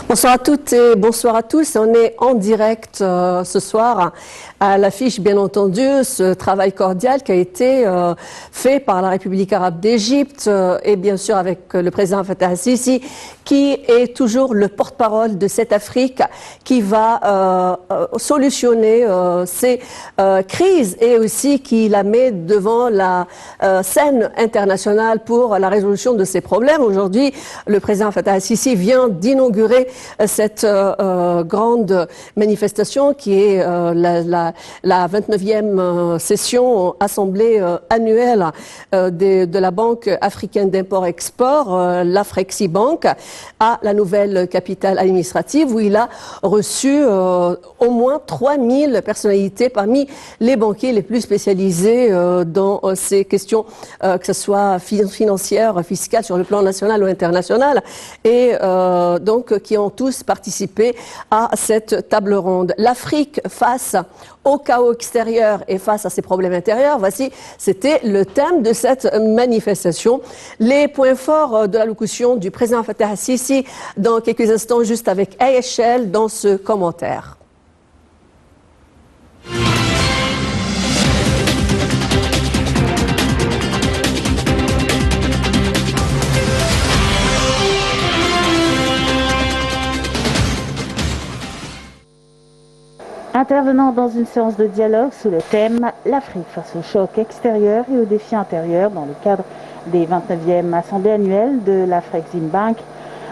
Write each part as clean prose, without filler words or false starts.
Bonsoir à toutes et bonsoir à tous. On est en direct ce soir à l'affiche, bien entendu, ce travail cordial qui a été fait par la République arabe d'Égypte et bien sûr avec le président Fattah al-Sisi, qui est toujours le porte-parole de cette Afrique qui va solutionner ces crises et aussi qui la met devant la scène internationale pour la résolution de ces problèmes. Aujourd'hui, le président Fattah al-Sisi vient d'inaugurer cette grande manifestation qui est la 29e session assemblée annuelle de la Banque africaine d'import-export, l'Afreximbank, à la nouvelle capitale administrative où il a reçu au moins 3000 personnalités parmi les banquiers les plus spécialisés dans ces questions, que ce soit financières, fiscales sur le plan national ou international, et donc qui ont tous participé à cette table ronde. L'Afrique face au chaos extérieur et face à ses problèmes intérieurs, voici, c'était le thème de cette manifestation. Les points forts de l'allocution du président Fattah al-Sisi dans quelques instants, juste avec AHL dans ce commentaire. Intervenant dans une séance de dialogue sous le thème « L'Afrique face au choc extérieur et aux défis intérieurs » dans le cadre des 29e assemblées annuelles de l'Afreximbank,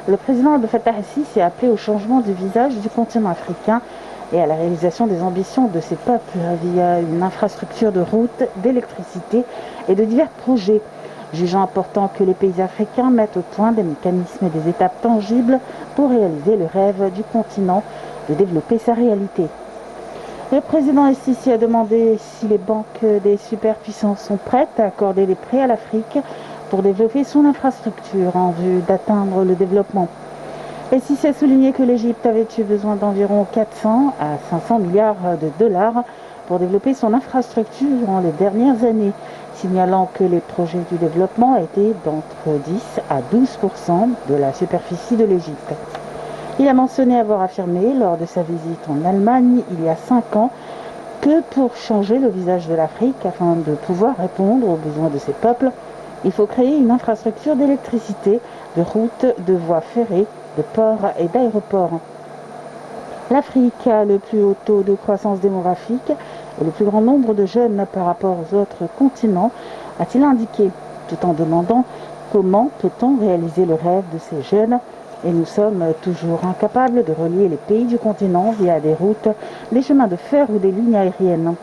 le président Fattah al-Sisi a appelé au changement du visage du continent africain et à la réalisation des ambitions de ses peuples via une infrastructure de routes, d'électricité et de divers projets, jugeant important que les pays africains mettent au point des mécanismes et des étapes tangibles pour réaliser le rêve du continent de développer sa réalité. Le président al-Sisi a demandé si les banques des superpuissances sont prêtes à accorder des prêts à l'Afrique pour développer son infrastructure en vue d'atteindre le développement. El-Sisi a souligné que l'Égypte avait eu besoin d'environ 400 à 500 milliards de dollars pour développer son infrastructure durant les dernières années, signalant que les projets du développement étaient d'entre 10 à 12% de la superficie de l'Égypte. Il a mentionné avoir affirmé lors de sa visite en Allemagne il y a 5 ans que pour changer le visage de l'Afrique afin de pouvoir répondre aux besoins de ses peuples, il faut créer une infrastructure d'électricité, de routes, de voies ferrées, de ports et d'aéroports. L'Afrique a le plus haut taux de croissance démographique et le plus grand nombre de jeunes par rapport aux autres continents, a-t-il indiqué, tout en demandant comment peut-on réaliser le rêve de ces jeunes. Et nous sommes toujours incapables de relier les pays du continent via des routes, des chemins de fer ou des lignes aériennes.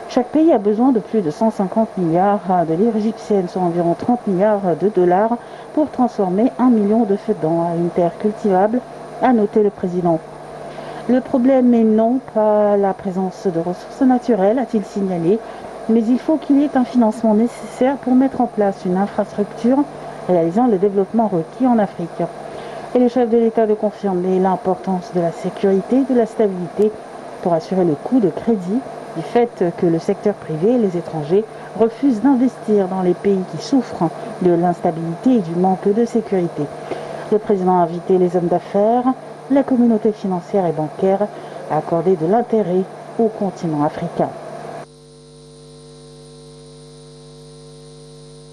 Chaque pays a besoin de plus de 150 milliards de livres égyptiennes, soit environ 30 milliards de dollars, pour transformer 1 million de feux-dents à une terre cultivable, a noté le président. Le problème est non pas la présence de ressources naturelles, a-t-il signalé, mais il faut qu'il y ait un financement nécessaire pour mettre en place une infrastructure réalisant le développement requis en Afrique. Et le chef de l'État de confirmer l'importance de la sécurité et de la stabilité pour assurer le coût de crédit du fait que le secteur privé et les étrangers refusent d'investir dans les pays qui souffrent de l'instabilité et du manque de sécurité. Le président a invité les hommes d'affaires, la communauté financière et bancaire à accorder de l'intérêt au continent africain.